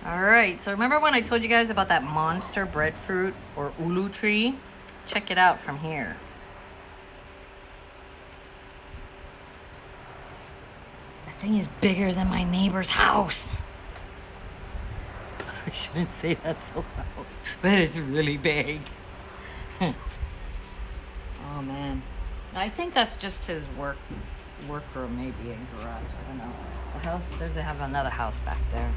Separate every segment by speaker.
Speaker 1: All right, so remember when I told you guys about that monster breadfruit or ulu tree? Check it out from here. That thing is bigger than my neighbor's house. I shouldn't say that so loud, but it's really big. Oh man, I think that's just his workroom, maybe, and garage. I don't know. The house, there's have another house back there.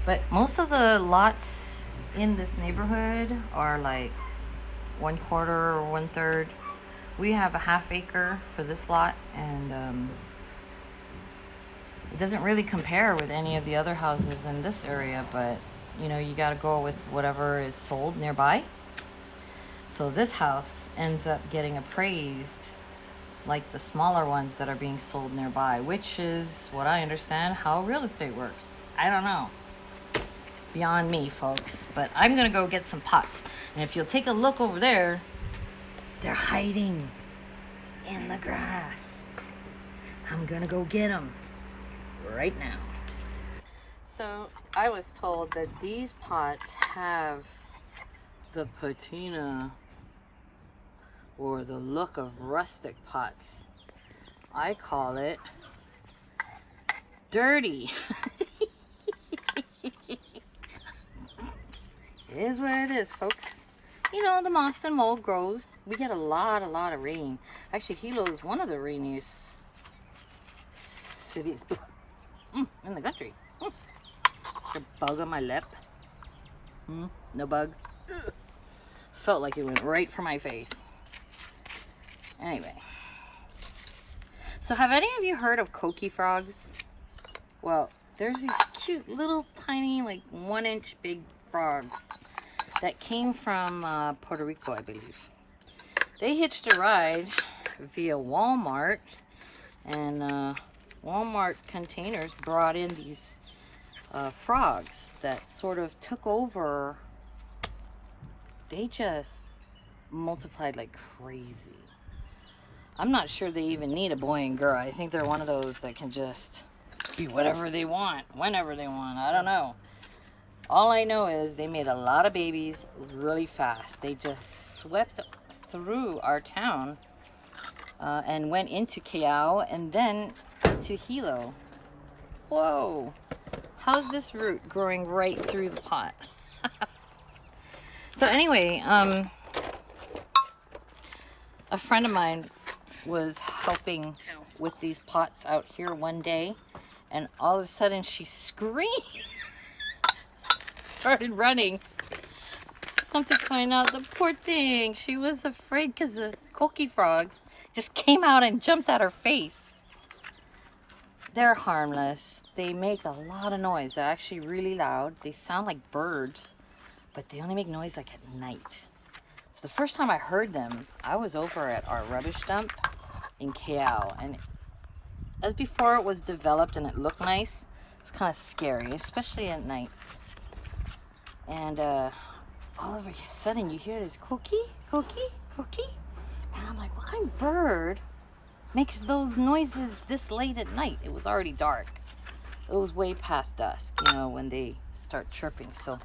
Speaker 1: But most of the lots in this neighborhood are like 1/4 or 1/3. We have a half acre for this lot, and it doesn't really compare with any of the other houses in this area, but you know, you got to go with whatever is sold nearby. So this house ends up getting appraised like the smaller ones that are being sold nearby, which is what I understand how real estate works. I don't know. Beyond me, folks. But I'm going to go get some pots. And if you'll take a look over there, they're hiding in the grass. I'm going to go get them right now. So I was told that these pots have the patina or the look of rustic pots. I call it dirty. It is what it is, folks. You know, the moss and mold grows. We get a lot of rain. Actually, Hilo is one of the rainiest cities in the country. A bug on my lip. No bug. Felt like it went right for my face. Anyway. So have any of you heard of coqui frogs? Well, there's these cute little tiny, like 1-inch big frogs that came from Puerto Rico, I believe. They hitched a ride via Walmart, and Walmart containers brought in these frogs that sort of took over. They just multiplied like crazy. I'm not sure they even need a boy and girl. I think they're one of those that can just be whatever they want, whenever they want. I don't know. All I know is they made a lot of babies really fast. They just swept through our town and went into Callao and then into Hilo. Whoa! How's this root growing right through the pot? So anyway, a friend of mine was helping with these pots out here one day, and all of a sudden she screamed. Started running. Come to find out, the poor thing, she was afraid because the coqui frogs just came out and jumped at her face. They're harmless. They make a lot of noise. They're actually really loud. They sound like birds, but they only make noise like at night. So the first time I heard them, I was over at our rubbish dump in Callao, and as before it was developed and it looked nice, it was kind of scary, especially at night. And all of a sudden you hear this coqui, coqui, coqui. And I'm like, what kind of bird makes those noises this late at night? It was already dark. It was way past dusk, you know, when they start chirping. So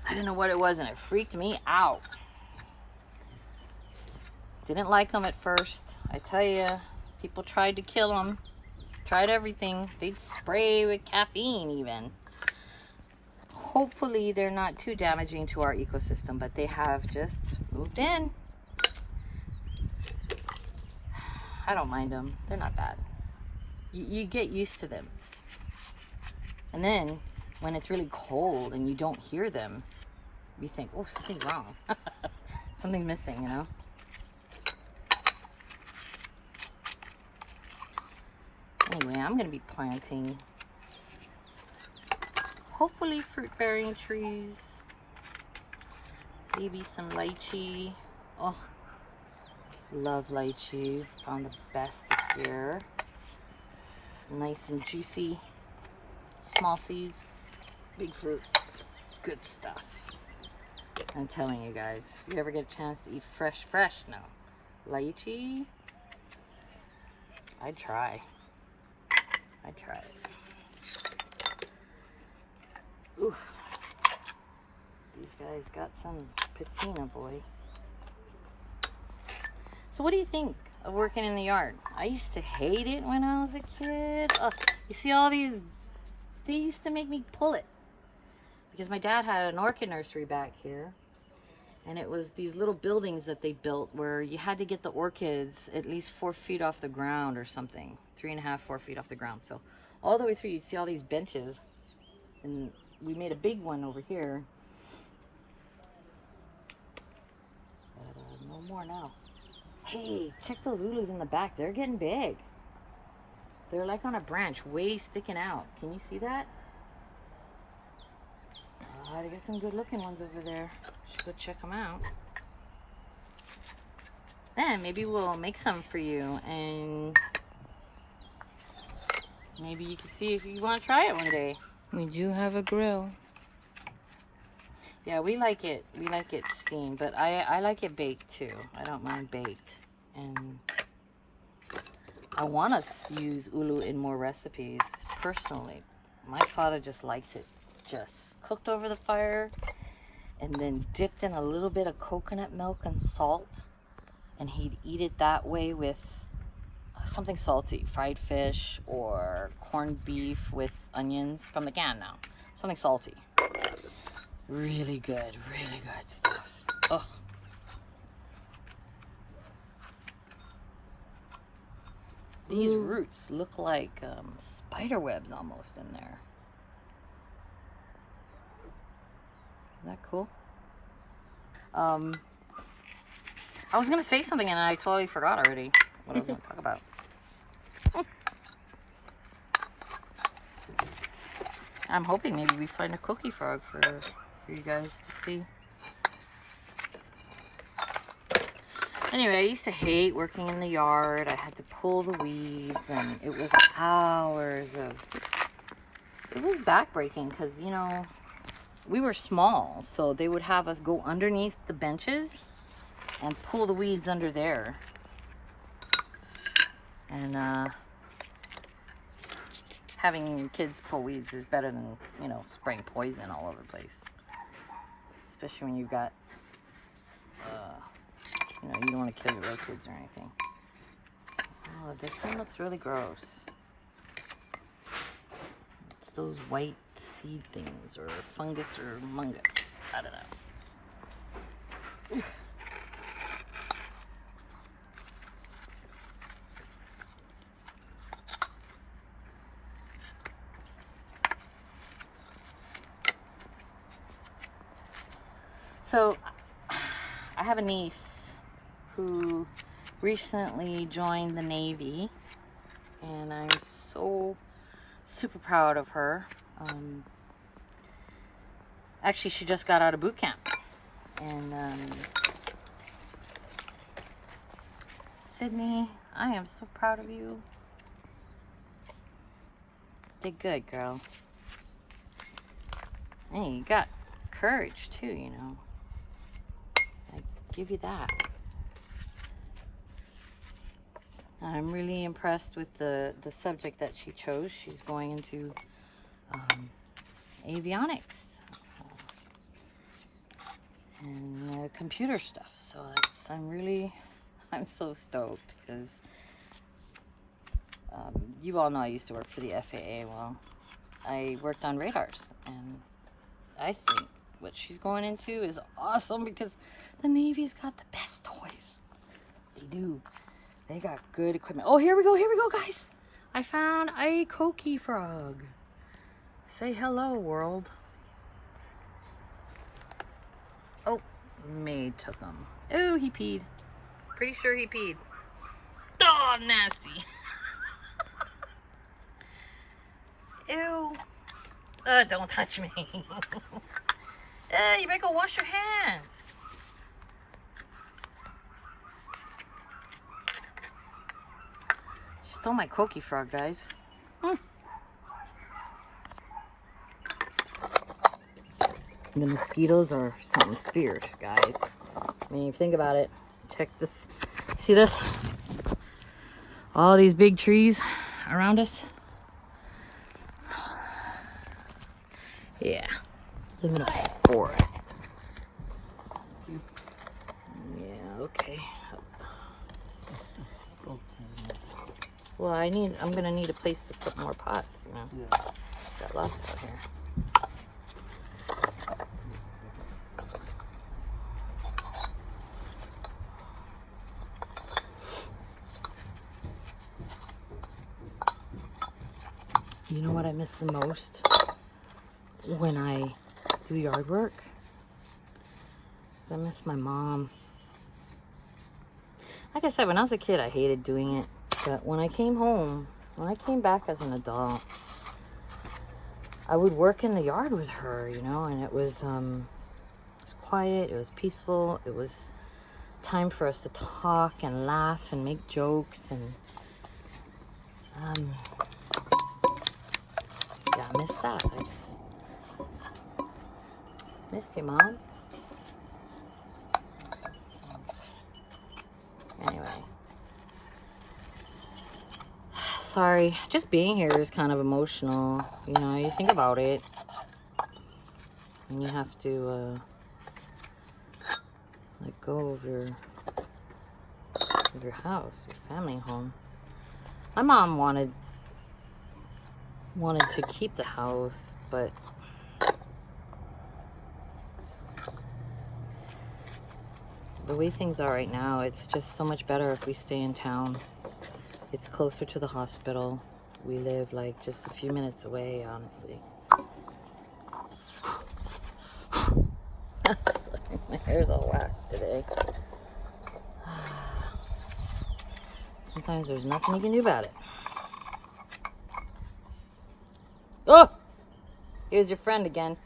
Speaker 1: I didn't know what it was, and it freaked me out. Didn't like them at first. I tell you, people tried to kill them. Tried everything. They'd spray with caffeine even. Hopefully they're not too damaging to our ecosystem, but they have just moved in. I don't mind them. They're not bad. You get used to them. And then when it's really cold and you don't hear them, you think, oh, something's wrong. Something's missing, you know? Anyway, I'm going to be planting hopefully fruit-bearing trees. Maybe some lychee. Oh, love lychee. Found the best this year. It's nice and juicy. Small seeds, big fruit. Good stuff. I'm telling you guys, if you ever get a chance to eat fresh now, lychee, I'd try it. he's got some patina, boy. So what do you think of working in the yard? I used to hate it when I was a kid. Ugh, you see all these, they used to make me pull it. Because my dad had an orchid nursery back here. And it was these little buildings that they built where you had to get the orchids at least 4 feet off the ground or something. 3.5, 4 feet off the ground. So all the way through, you see all these benches. And we made a big one over here. But no more now. Hey, check those ulus in the back. They're getting big. They're like on a branch, way sticking out. Can you see that? Oh, I got some good looking ones over there. Should go check them out. Then maybe we'll make some for you, and maybe you can see if you want to try it one day. We do have a grill. Yeah, we like it. We like it steamed, but I like it baked too. I don't mind baked. And I want to use ulu in more recipes personally. My father just likes it just cooked over the fire and then dipped in a little bit of coconut milk and salt, and he'd eat it that way with something salty, fried fish or corned beef with onions from the can now. Something salty. Really good stuff. Oh. These roots look like spider webs almost in there. Isn't that cool? I was going to say something and I totally forgot already what I was going to talk about. I'm hoping maybe we find a cookie frog for you guys to see. Anyway, I used to hate working in the yard. I had to pull the weeds, and it was hours of... It was backbreaking because, you know, we were small, so they would have us go underneath the benches and pull the weeds under there. And having your kids pull weeds is better than, you know, spraying poison all over the place. Especially when you've got, you know, you don't want to kill your little kids or anything. Oh, this one looks really gross. It's those white seed things, or fungus, or mungus. I don't know. So, I have a niece who recently joined the Navy, and I'm so super proud of her. Actually, she just got out of boot camp, and Sydney, I am so proud of you. Did good, girl. Hey, you got courage too, you know. I give you that. I'm really impressed with the subject that she chose. She's going into avionics and computer stuff. So I'm so stoked because you all know I used to work for the FAA. Well, I worked on radars, and I think what she's going into is awesome because the Navy's got the best toys. They do. They got good equipment. Oh, here we go, guys. I found a coqui frog. Say hello, world. Oh, Maid took him. Oh, he peed. Pretty sure he peed. Oh, nasty. Ew. Don't touch me. You better go wash your hands. Stole my coqui frog, guys. The mosquitoes are something fierce, guys. I mean, if you think about it, check this. See this? All these big trees around us. Yeah, live in a forest. Okay. Well, I'm gonna need a place to put more pots, you know.
Speaker 2: Yeah.
Speaker 1: Got lots out here. You know what I miss the most when I do yard work? I miss my mom. Like I said, when I was a kid, I hated doing it. But when I came home, when I came back as an adult, I would work in the yard with her, you know, and it was quiet, it was peaceful, it was time for us to talk and laugh and make jokes, and yeah, I miss that. I just miss you, Mom. Anyway, sorry, just being here is kind of emotional, you know. You think about it and you have to let go of your house, your family home. My mom wanted to keep the house, but the way things are right now, it's just so much better if we stay in town. It's closer to the hospital. We live like just a few minutes away, honestly. Sorry, my hair's all whacked today. Sometimes there's nothing you can do about it. Oh! Here's your friend again.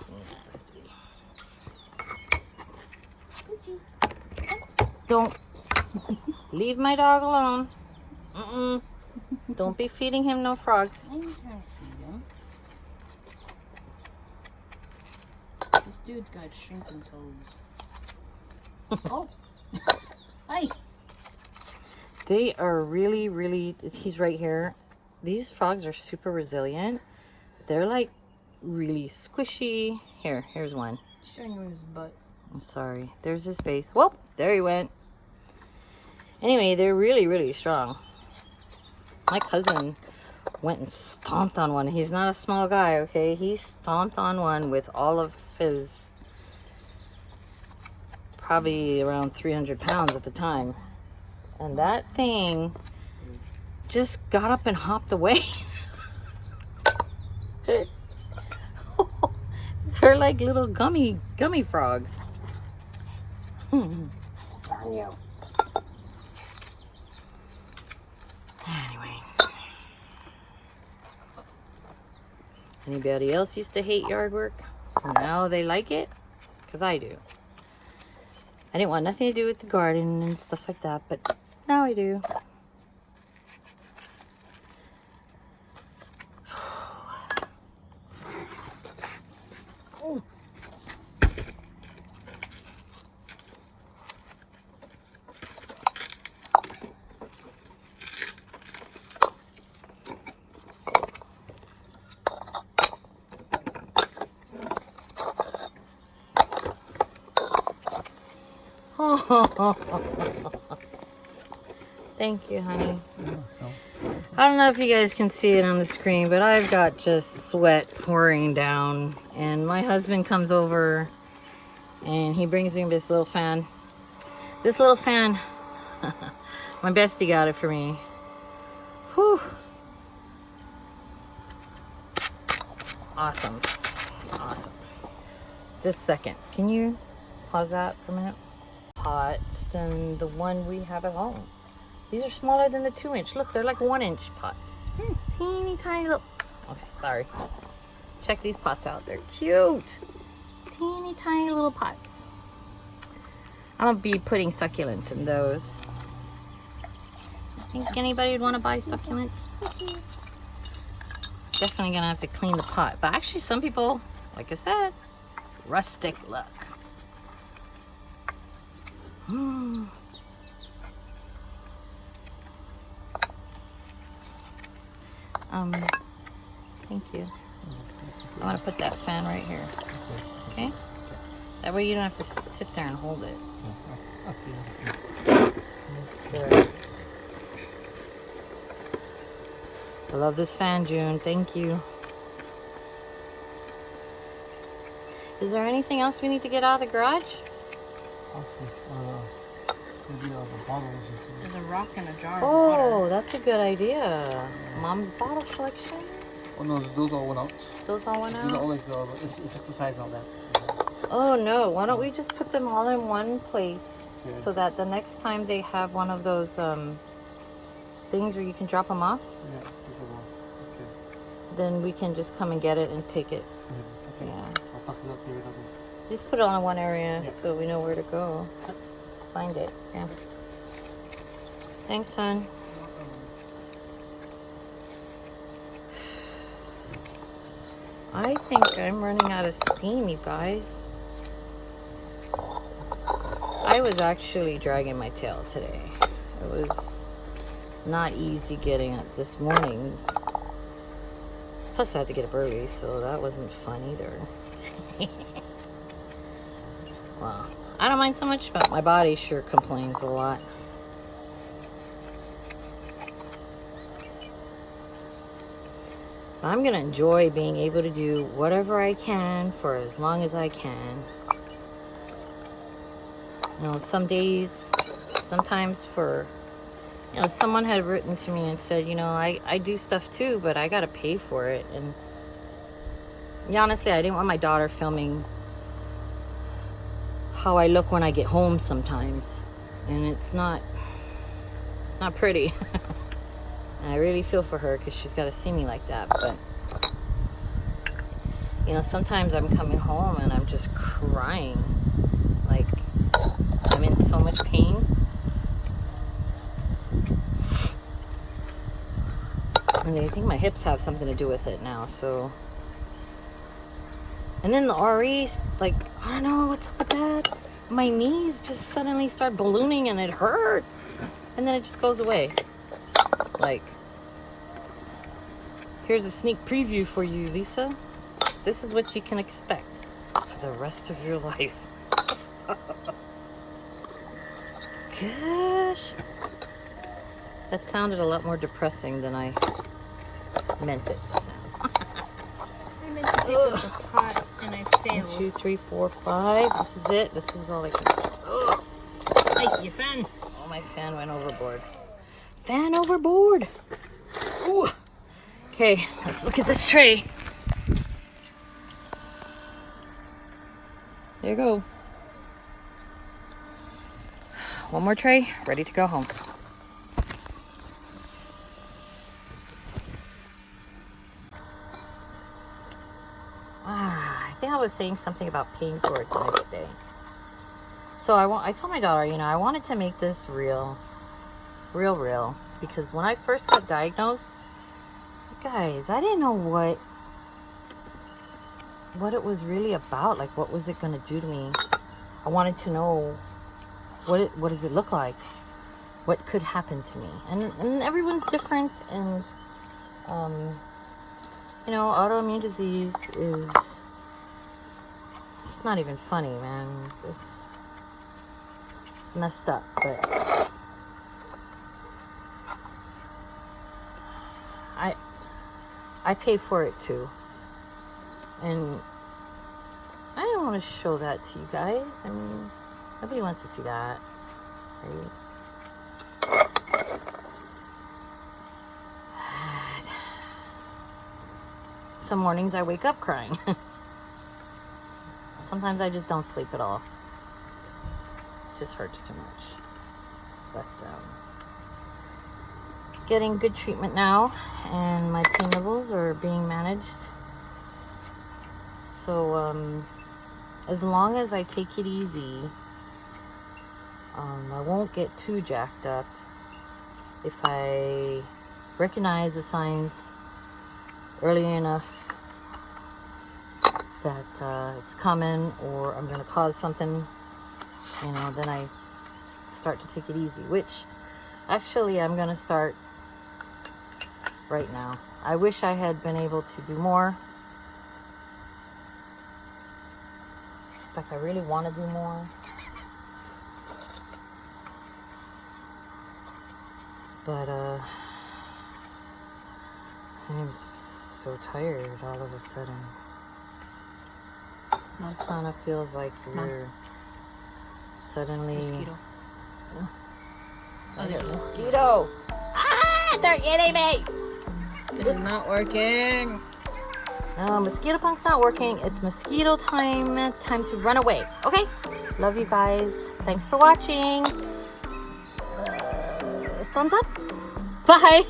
Speaker 1: Nasty. Don't leave my dog alone. Don't be feeding him no frogs.
Speaker 3: I'm trying to feed him. This dude's got shrinking toes. Oh! Hi!
Speaker 1: They are really, really, he's right here. These frogs are super resilient. They're like really squishy. Here's one.
Speaker 3: Showing him his butt.
Speaker 1: I'm sorry. There's his face. Whoop! There he went. Anyway, they're really, really strong. My cousin went and stomped on one. He's not a small guy, okay? He stomped on one with all of his, probably around 300 pounds at the time. And that thing just got up and hopped away. They're like little gummy frogs. Anyway. Anybody else used to hate yard work? Now they like it? Because I do. I didn't want nothing to do with the garden and stuff like that, but now I do. Thank you, honey. I don't know if you guys can see it on the screen, but I've got just sweat pouring down. And my husband comes over and he brings me this little fan. This little fan, my bestie got it for me. Whew. Awesome. Awesome. Just a second. Can you pause that for a minute? Pots than the one we have at home. These are smaller than the 2-inch. Look, they're like 1-inch pots. Teeny tiny little. Okay, sorry. Check these pots out. They're cute. Teeny tiny little pots. I'm gonna be putting succulents in those. Think anybody would want to buy succulents? Definitely gonna have to clean the pot. But actually, some people, like I said, rustic look. Thank you. I'm gonna put that fan right here. Okay? That way you don't have to sit there and hold it. Good. I love this fan, June. Thank you. Is there anything else we need to get out of the garage?
Speaker 3: Maybe the bottles. There's a rock in a jar of
Speaker 1: Oh,
Speaker 3: water.
Speaker 1: that's a good idea. Mom's bottle collection.
Speaker 2: Oh no, those all went out.
Speaker 1: Those all went
Speaker 2: These are
Speaker 1: out?
Speaker 2: all like it's like the size and all that.
Speaker 1: Oh no, why don't we just put them all in one place
Speaker 2: Okay.
Speaker 1: so that the next time they have one of those things where you can drop them off,
Speaker 2: Yeah, these are all. Okay.
Speaker 1: then we can just come and get it and take it.
Speaker 2: Okay.
Speaker 1: Yeah.
Speaker 2: I'll pack it up there.
Speaker 1: Just put it on one area
Speaker 2: Yeah.
Speaker 1: so we know where to go. Find it. Yeah. Thanks, hon. I think I'm running out of steam, you guys. I was actually dragging my tail today. It was not easy getting up this morning. Plus, I had to get up early, so that wasn't fun either. Well, I don't mind so much, but my body sure complains a lot. I'm gonna enjoy being able to do whatever I can for as long as I can. You know, some days, sometimes for, you know, someone had written to me and said, you know, I do stuff too, but I gotta pay for it. And yeah, honestly, I didn't want my daughter filming how I look when I get home sometimes. And it's not pretty. And I really feel for her because she's got to see me like that. But, you know, sometimes I'm coming home and I'm just crying. Like, I'm in so much pain. And I think my hips have something to do with it now, so. And then the RE, like, I don't know what's up with that. My knees just suddenly start ballooning and it hurts. And then it just goes away. Like, here's a sneak preview for you, Lisa. This is what you can expect for the rest of your life. Gosh. That sounded a lot more depressing than I meant it to sound.
Speaker 3: I meant to pick up the pot and I
Speaker 1: 1,
Speaker 3: failed.
Speaker 1: 2, 3, 4, 5. This is it. This is all I can. Ugh.
Speaker 3: Hey, your fan.
Speaker 1: Oh, my fan went overboard. Fan overboard. Ooh. Okay, let's look at this tray. There you go. One more tray, ready to go home. I think I was saying something about paying for it the next day. So I told my daughter, you know, I wanted to make this real. Because when I first got diagnosed, guys, I didn't know what it was really about. Like, what was it going to do to me? I wanted to know what does it look like? What could happen to me? And everyone's different. And, you know, autoimmune disease is, it's not even funny, man. It's messed up, but I pay for it too. And I don't want to show that to you guys. I mean, nobody wants to see that, right? Some mornings I wake up crying. Sometimes I just don't sleep at all. It just hurts too much. But getting good treatment now, and my pain levels are being managed. So as long as I take it easy, I won't get too jacked up. If I recognize the signs early enough that it's coming or I'm going to cause something, you know, then I start to take it easy, which actually I'm going to start right now. I wish I had been able to do more, fact, I really want to do more. But, I'm so tired all of a sudden. It kind of feels like you're suddenly...
Speaker 3: Mosquito.
Speaker 1: Oh, there's a mosquito! Ah! They're eating me!
Speaker 3: It is not working.
Speaker 1: No, mosquito punk's not working. It's mosquito time. Time to run away. Okay? Love you guys. Thanks for watching. Thumbs up. Bye.